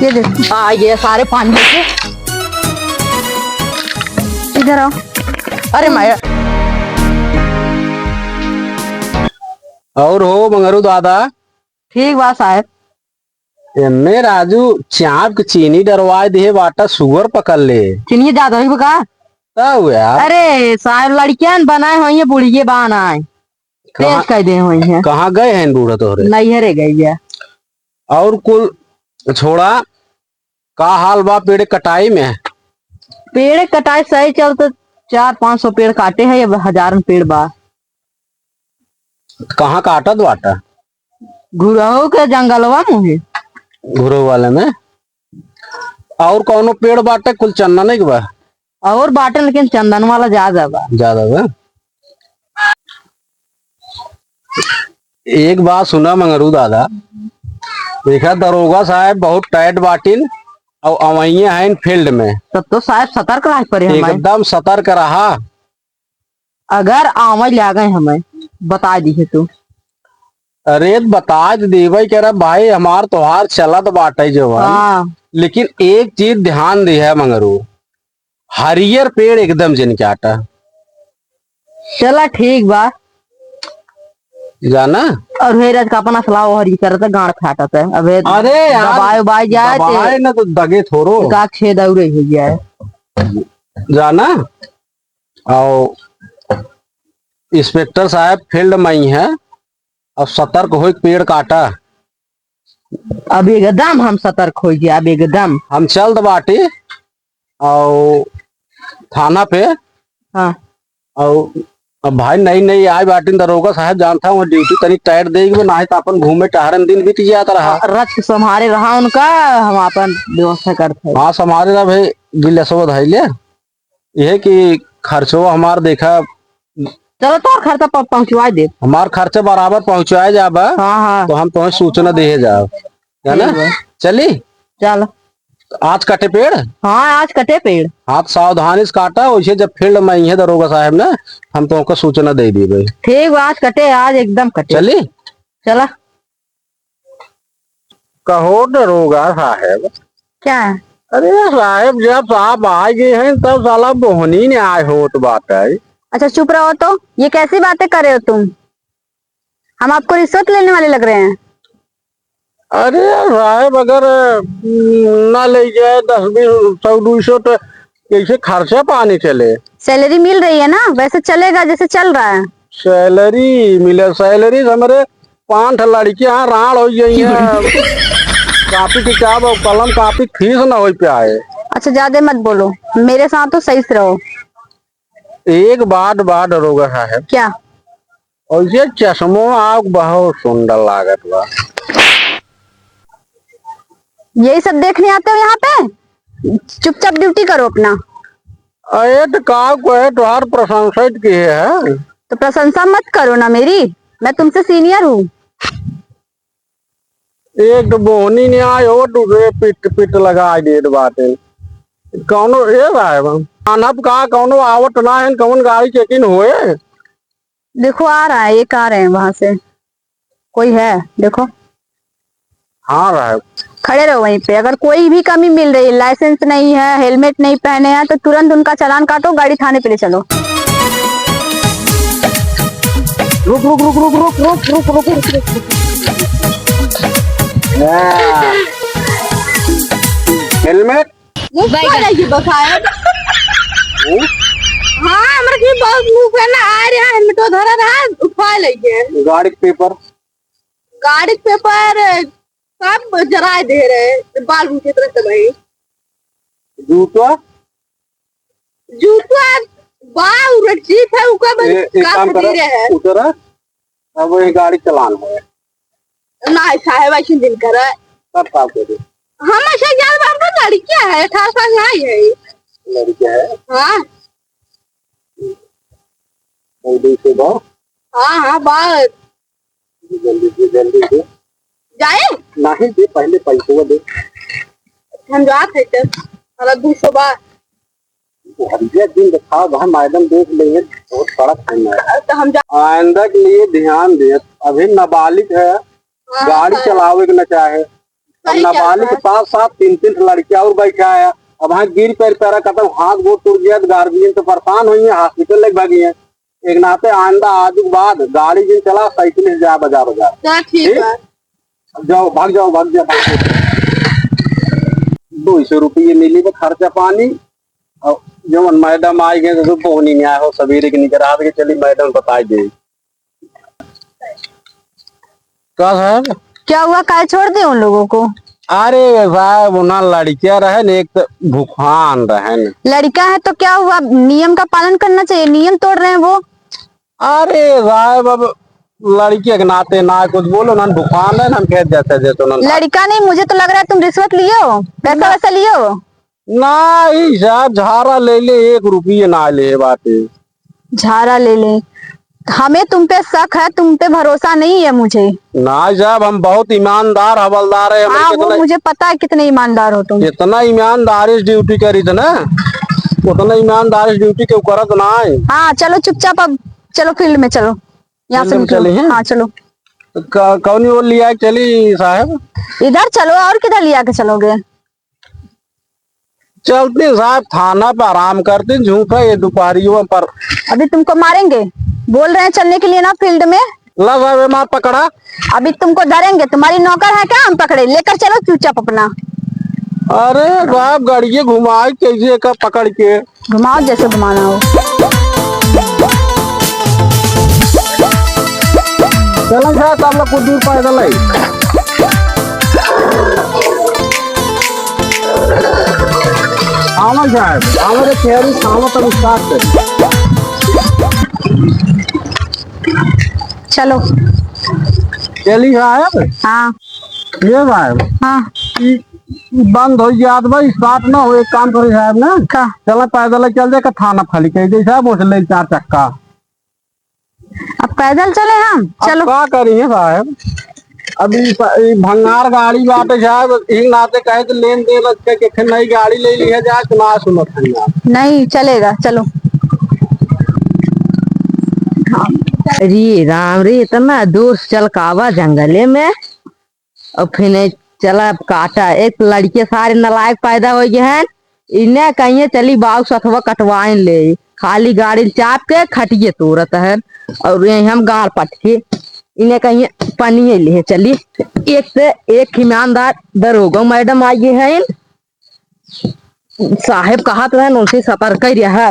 ये देख। ये सारे पानी के इधर आओ। अरे मैं और हो मंगरू दादा ठीक बा साहब। एमे राजू चाप के चीनी डरवाए दिए बाटा सुगर पकड़ ले चिनिए ज्यादा ही बका। तब यार अरे साहब लड़कियां बनाए हुई है बुढ़िए बनाए कहाँ पेश कर दे हुई है। कहाँ गए हैं बूढ़ा तोहरे नहीं हरे गई है। और कुल छोड़ा का हाल बा पेड़ कटाई में पेड़ कटाई सही चलते 400-500 पेड़ काटे हैं, अब 1000 पेड़ बा। कहाँ काटत बाटा घुरहू के जंगलवा मुहे। घुरो वाले में और कौनो पेड़ बाटे कुल चन्ना नहीं के बा और बाटे लेकिन चंदन वाला ज्यादा बा। ज्यादा बा। एक बात सुना मंगरू दादा देखा दरोगा साहब बहुत टाइट बाटिन और अवैया हैं फील्ड में तब तो साहब सतर्क रह पड़े हमें। एकदम सतर्क रहा। अगर आवे ले गए हमें बता दी तू। अरे बता देवे कह रहा भाई हमार त्योहार चलत बाटे जो हाँ लेकिन एक चीज ध्यान दी है मंगरू हरियर पेड़ एकदम जिनके आटा चला ठीक बा। जाना और हेरज का अपना सलाह हरी करता गाड़ फाटत है। अब अरे यार दबाए उबाए जाए दबाए ना तो दगे थोड़ो का छेद और हो जाए जाना। और इंस्पेक्टर साहब फील्ड में ही है अब सतर्क हो पेड़ काटा। अब एकदम हम सतर्क हो गया। अब एकदम हम चल बाटी और थाना पे। हाँ और अब भाई नहीं नहीं आए बाटी दरोगा साहब जानता हूँ ड्यूटी तनी टाइट देगी ना तो अपन घूमे टहरन दिन बीत जाता रहा। रच के संभारे रहा उनका हम अपन व्यवस्था करते। हाँ संभारे रहा भाई गिलसो बधाई ले यह कि खर्चो हमार देखा चलो तो खर्चा पहुंचवा दे। हमार खर्चा बराबर पहुंचाए जाबा हाँ हाँ तो हम तुम्हें सूचना दे जाओ है ना। चली चल। आज कटे पेड़ हाँ आज कटे पेड़। हाथ सावधानी से काटा वैसे जब फील्ड में ही है दरोगा साहब ने हम तुमको सूचना दे दी भाई। ठीक आज कटे आज एकदम कटे। चली चला कहो दरोगा साहब क्या। अरे साहब जब साहब आ गए हैं तब साला बोहनी ने आए होत बात है। अच्छा चुप रहो। तो ये कैसी बातें कर रहे हो तुम? हम आपको रिश्वत लेने वाले लग रहे हैं? अरे साहब अगर ना ले जाए 10-20-100-200 तो कैसे खर्चा पानी चले। सैलरी मिल रही है ना, वैसे चलेगा जैसे चल रहा है। सैलरी मिले सैलरी से हमारे 5 लड़कियां राड़ हो गई है कापी किताब और कलम कापी फीस ना हो पाए। अच्छा ज्यादा मत बोलो, मेरे साथ तो सही से रहो। एक बात दरोगा साहब क्या? और ये चश्मो आप बहुत सुंदर लागत बा। यही सब देखने आते हो यहाँ पे? चुपचाप ड्यूटी करो अपना। अरे तो का कोई तुम्हार प्रशंसा की है तो प्रशंसा मत करो ना मेरी, मैं तुमसे सीनियर हूँ। एक तो बोहनी ने आए हो दूसरे पिट पिट लगा दे बाटे कौनो ये साहब अनब का कौनो आवत ना है कौन गाड़ी चेकिंग हुए। देखो आ रहा है, एक आ रहे हैं वहां से, कोई है देखो। हाँ साहब खड़े रहो वहीं पे। अगर कोई भी कमी मिल रही है, लाइसेंस नहीं है, हेलमेट नहीं पहने हैं, तो तुरंत उनका चालान काटो, गाड़ी थाने पे ले चलो। रुक रुक रुक रुक रुक रुक रुक रुक रुक रुक हेलमेट हाँ हमरा की बहुत मुंह पे ना आ रहा है हेलमेट धरा रहा उठा लेंगे। गाड़ी के पेपर गाड़ी के पेपर सब जरा दे रहे बाल मुंह की तरह से भाई। जूता जूता बाल जीप है उका एक काम दे रहे हैं। उतरा अब वही गाड़ी चलाना है ना साहेब ऐसे दिन कर सब काम कर हम ऐसे जान बार लड़कियां है 18 साल आई है लड़कियां है। हाँ जल्दी से जाओ। हाँ हाँ बात जल्दी से जाए नहीं दे पहले पैसे दे हम जाते थे 200 बार दिन दिखा वहाँ मैडम देख लेंगे बहुत बड़ा टाइम है तो हम आइंदा के लिए ध्यान दे अभी नाबालिग है गाड़ी चलावे के न चाहे अब सही कह रहा नाबालिग है। के साथ साथ 3 लड़कियां और बैठा है। अब हाँ गिर पैर पैरा खत्म, हाथ गोड़ टूट गया, गार्जियन तो परेशान हुई है, हॉस्पिटल लेके भागी है। एक नाते आइंदा आज के बाद गाड़ी जिन चला साइकिल से जा बजा बजा। चल ठीक है। जाओ भाग जाओ भाग जाओ भाग जाओ। 200 रुपये मिली तो खर्चा पानी। और जो मैडम आई गए तो पहुनी नहीं आया हो, सवेरे के निकल रात के चली मैडम बताई गई। क्या साहब? क्या हुआ, काय छोड़ दे उन लोगों को? अरे साहब ना लड़कियां रहे न, एक तो भूखान रहे न। लड़का है तो क्या हुआ, नियम का पालन करना चाहिए, नियम तोड़ रहे हैं वो। अरे साहब अब लड़की के नाते ना कुछ बोलो ना, भूखान है ना, हम कह देते जैसे ना। लड़का नहीं, मुझे तो लग रहा है तुम रिश्वत लिए हो, पैसा वैसा लिए हो। नहीं साहब झारा ले ले, 1 रुपये ना ले बाटे। झारा ले ले, हमें तुम पे शक है, तुम पे भरोसा नहीं है मुझे। ना साहब हम बहुत ईमानदार हवलदार है। हाँ वो मुझे पता है कितने ईमानदार हो तुम। जितना ईमानदारी से ड्यूटी करी थी ना, उतना ईमानदारी से ड्यूटी क्यों करत ना है। हाँ चलो चुपचाप, अब चलो फील्ड में चलो, यहाँ से फील्ड में निकलो। चले हैं? हाँ चलो, कौन वो लिया के चली साहब? इधर चलो, और किधर लिया के चलोगे? चलते साहब थाना पर आराम करते, झूठा ये दोपहरियों पर। अभी तुमको मारेंगे, बोल रहे हैं चलने के लिए ना फील्ड में। ला साहब मार पकड़ा। अभी तुमको धरेंगे, तुम्हारी नौकर है क्या हम पकड़े? लेकर चलो चुपचाप अपना। अरे साहब गाड़िए घुमाए कैसे का पकड़ के? घुमाओ जैसे घुमाना हो। चलो साहब आप लोग कुछ दूर पैदल है। आमन साहब हमारे चेहरे सामने तक स्टार्ट है। चलो चली साहब। हाँ ये साहब हाँ। बंद हो गया तो भाई स्टार्ट ना हो, एक काम करे साहब ना, का चलो पैदल चल जाए थाना खाली कह दे साहब, उसले 4 चक्का। अब पैदल चले हम? चलो क्या करिए साहब, अभी भंगार गाड़ी बाटे साहब, एक नाते कहे तो लेन देन रख के नई गाड़ी ले ली है जाए ना सुनत नहीं चलेगा, चलो। अरे राम रे, इतना दूर चल कावा जंगले में और फिर चला काटा। एक लड़के सारे नलायक पैदा हो गए हैं, इन्हें कहिए चली बाग सथवा कटवाए ले, खाली गाड़ी चाप के खटिए तोरत है और हम गाड़ पट के इन्हें कहिए पनिए ले चली। एक से एक ईमानदार दरोगा मैडम आई है, साहेब कहा तो है उनसे सतर्क ही रहा,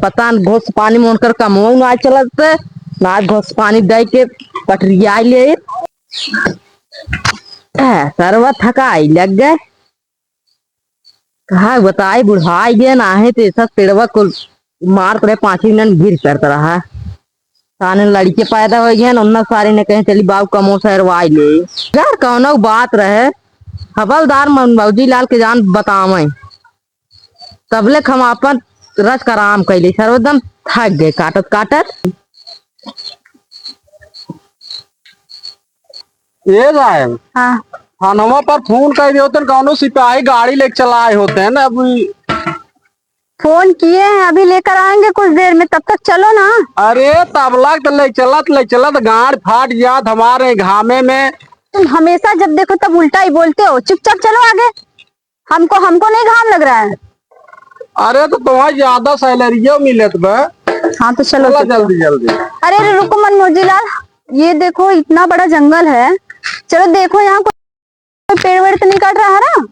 पता न घोष पानी में उनकर कमो ना चलत ना, घोष पानी दे के पटरिया ले सरवा थकाई लग गए। कहा बताई बुढ़ाई गए ना है तो ऐसा पेड़वा को मार करे 5 मिनट गिर करता रहा। साने लड़के पैदा हो गए उन्ना सारे ने कहे चली बाबू कमो सरवाई ले। यार कौनो बात रहे, हवलदार मौजी लाल के जान बतावे तबले हम अपन रस कराम कैले, सर्वदम थक गए काटत काटत। ये साहब हाँ थानवा पर फोन कर दिए होते, कौनो सिपाही गाड़ी लेके चलाए होते हैं ना। अभी फोन किए हैं, अभी लेकर आएंगे कुछ देर में, तब तक चलो ना। अरे तबला तो ले चलत गाड़ फाट जात हमारे घामे में। तुम हमेशा जब देखो तब उल्टा ही बोलते हो, चुपचाप चलो आगे। हमको नहीं घाम लग रहा है। अरे तो तुम्हारी ज्यादा सैलरियो मिलत बा। हाँ तो चलो चलो चलो। जल्दी जल्दी। अरे अरे रुको मनमोजी लाल, ये देखो इतना बड़ा जंगल है, चलो देखो यहाँ कोई पेड़ वेड़ तो नहीं काट रहा है ना?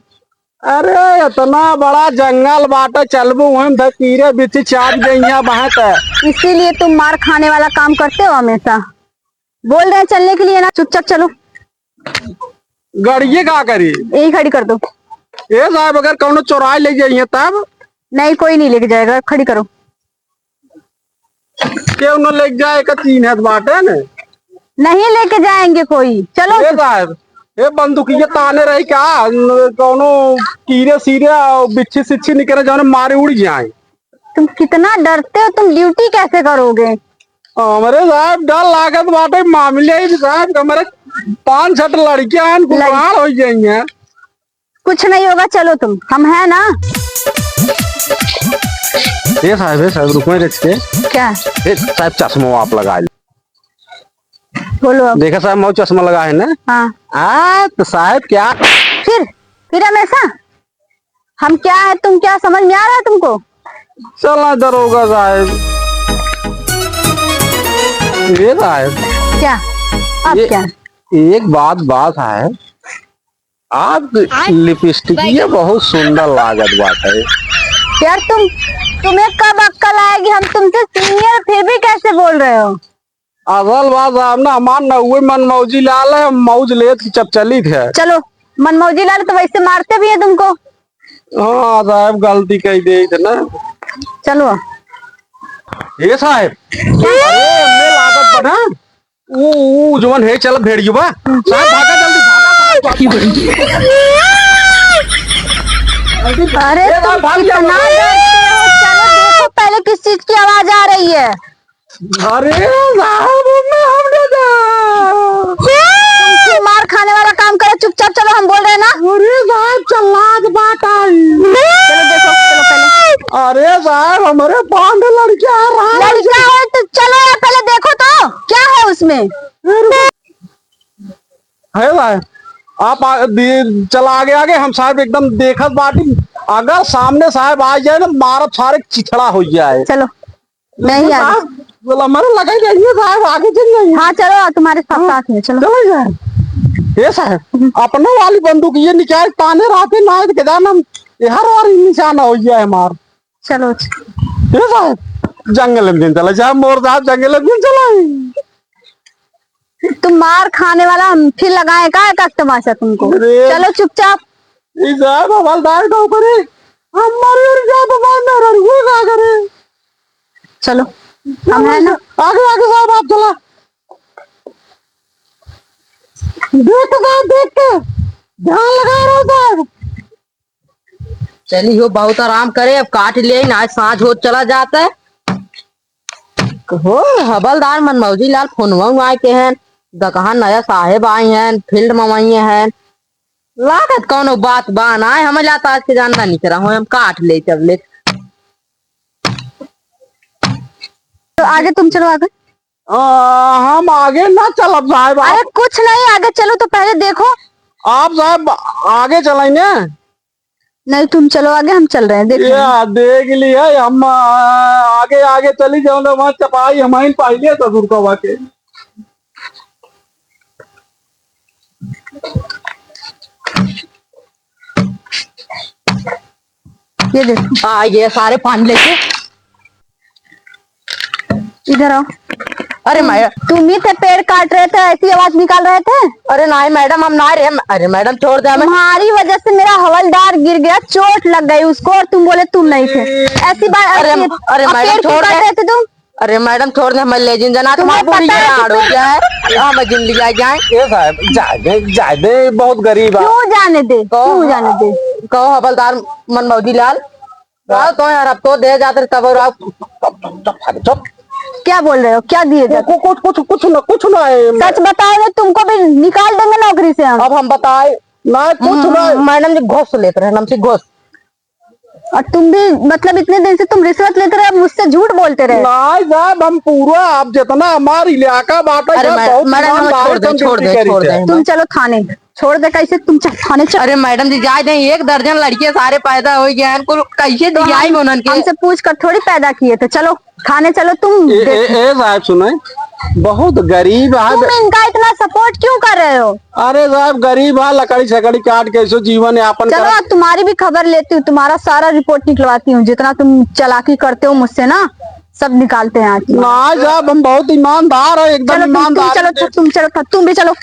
अरे इतना बड़ा जंगल बाटे, चलबू हम धीरे बिछी चाप गई बहत है। इसीलिए तुम मार खाने वाला काम करते हो हमेशा। बोल रहे हैं चलने के लिए ना, चुपचाप चलो। गड़िए का करी? यही खड़ी कर दो। ये साहब अगर कौनो चौराहे ले जाइए तब? नहीं कोई नहीं लेके जाएगा, खड़ी करो। क्यों न ले जाए का 3 हाथ बाटे ने? नहीं लेके जाएंगे कोई, चलो। ये साहब ये बंदूकिया ताने रही क्या, कौनो कीड़े सीरे बिच्छी सिच्छी निकले जाने मारे उड़ जाए। तुम कितना डरते हो, तुम ड्यूटी कैसे करोगे? हमारे साहब डर लागत बाटे मामले ही साहब, हमारे 5-6 लड़कियां गुमान हो जाएंगे। कुछ नहीं होगा, चलो तुम, हम है ना। ये साहब रुको रखिए। क्या साहब चश्मा आप लगा ले। बोलो अब। देखा साहब मैं चश्मा लगा है ना। हाँ तो साहब क्या फिर हमेशा हम क्या है तुम क्या, समझ में आ रहा है तुमको? चला दरोगा साहब, ये साहब क्या अब ये- क्या? एक बात है, आप लिपस्टिक ये बहुत सुंदर लागत बात है यार तुम्हें कब अक्ल आएगी? हम तुमसे सीनियर फिर भी कैसे बोल रहे हो? असल बात साहब ना, हमार नौवे मन मौजी लाल है, मौज लेत की चपचली थे। चलो मनमौजी लाल तो वैसे मारते भी है तुमको। हाँ साहब गलती कही दे थे ना। चलो ये साहब अरे हमने लागत बना वो जवन है, चल भेड़ियो बा साहब, भागा जल्दी भागा अरे ये तुम भाग कितना जाओ। डरते हो? चलो देखो पहले किस चीज की आवाज आ रही है। अरे साहब हमने तुम मार खाने वाला काम करो, चुपचाप चलो, हम बोल रहे हैं ना। अरे साहब चल्लाद बात आई। चलो देखो, चलो पहले। अरे साहब हमारे बांध लड़कियां आ रहा लड़का है तो चलो यार पहले देखो तो क्या है उसमें। है साहब, आप चला आगे आगे, हम साहब एकदम देखत बाटी, अगर सामने साहब आ जाए ना मारब सारे चिथड़ा हो जाए। चलो नहीं यार, साहब बोला मैंने लगा जाइए साहब, आगे चल जाइए। हाँ चलो तुम्हारे साथ साथ में चलो। चलो जाए ये साहब अपने वाली बंदूक ये निकाल ताने रहते ना के जान हम हर बार निशाना हो गया है मार। चलो ये साहब जंगल में दिन चला जाए, मोर साहब जंगल में दिन चला। तुम मार खाने वाला हम फिर लगाए का तमाशा तुमको। अरे। चलो चुपचाप। ये साहब हवलदार के ऊपर है, हमारे जा तो मारना रड़ुए का करे। चलो हम है ना। आगे आगे साहब आप चला, देख साहब देख के ध्यान लगा रहा साहब। चलिए हो बहुत आराम करे, अब काट ले ना, आज सांझ हो चला जाता है। हो हवलदार मनमौजी लाल फोनवा आए के हैं, दकहा नया साहेब आए हैं, फील्ड में आई हैं, लागत कौनो बात बान आए, हमें जाता आज के जानना नहीं करा हो, हम काट ले चल ले। तो आगे तुम चलो आगे। हम आगे ना चलब साहब, अरे आप कुछ नहीं, आगे चलो तो पहले देखो। आप साहब आगे चलाएंगे। नहीं तुम चलो आगे, हम चल रहे हैं देखो। ये देख लिया हम आगे आगे चली जाओ ना, वहाँ चपाई हमारी पाइले ससुर को वाके। ये देखो, ये सारे पानी लेके इधर आओ। अरे मैडम, तुम ही थे पेड़ काट रहे थे, ऐसी आवाज निकाल रहे थे। अरे नहीं मैडम हम ना रहे, अरे मैडम छोड़ दे हमें। तुम्हारी वजह से मेरा हवलदार गिर गया, चोट लग गई उसको, और तुम बोले तुम नहीं थे। ऐसी बात अरे अब मैडम पेड़ क्यों छोड़ काट दे। रहे थे तुम? अरे मैडम छोड़ दे, हमें ले जिन जना तुम्हें तुम्हारी पूरी पता है हाड़ हो कि गया है, हम जिन लिया जाए। ये साहब जादे बहुत गरीब है। क्यों जाने दे, क्यों जाने दे? कहो हवलदार मनमौजी लाल, तो यार अब तो दे जाते तब और आप चुप क्या बोल रहे हो, क्या दिए जाते? कुछ ना है। सच बताओ ना, तुमको भी निकाल देंगे नौकरी से हम। अब हम बताए ना कुछ ना। मैडम जी घोष लेते रहे हमसे घोष। और तुम भी मतलब इतने दिन से तुम रिश्वत लेते रहे, मुझसे झूठ बोलते रहे। नहीं साहब हम पूरा आप जितना हमारे इलाका बाटा अरे मैडम हमें छोड़ दे छोड़ दे छोड़ दे। तुम चलो थाने, छोड़ दे कैसे, तुम चल थाने चल। अरे मैडम जी जाए दें, एक दर्जन लड़के सारे पैदा हो गए हैं, कुल कैसे तो दिया हम- उन्होंने हमसे पूछ कर थोड़ी पैदा किए थे। चलो थाने चलो तुम। साहब सुने, बहुत गरीब है। तुम इनका इतना सपोर्ट क्यों कर रहे हो? अरे साहब गरीब है, लकड़ी शकड़ी काट के ऐसो जीवन यापन चलो आज तुम्हारी भी खबर लेती हूँ, तुम्हारा सारा रिपोर्ट निकलवाती हूँ, जितना तुम चालाकी करते हो मुझसे ना, सब निकालते हैं आज। ना साहब हम बहुत ईमानदार है, एकदम चलो तुम ईमानदार। चलो, तुम चलो, तुम भी चलो।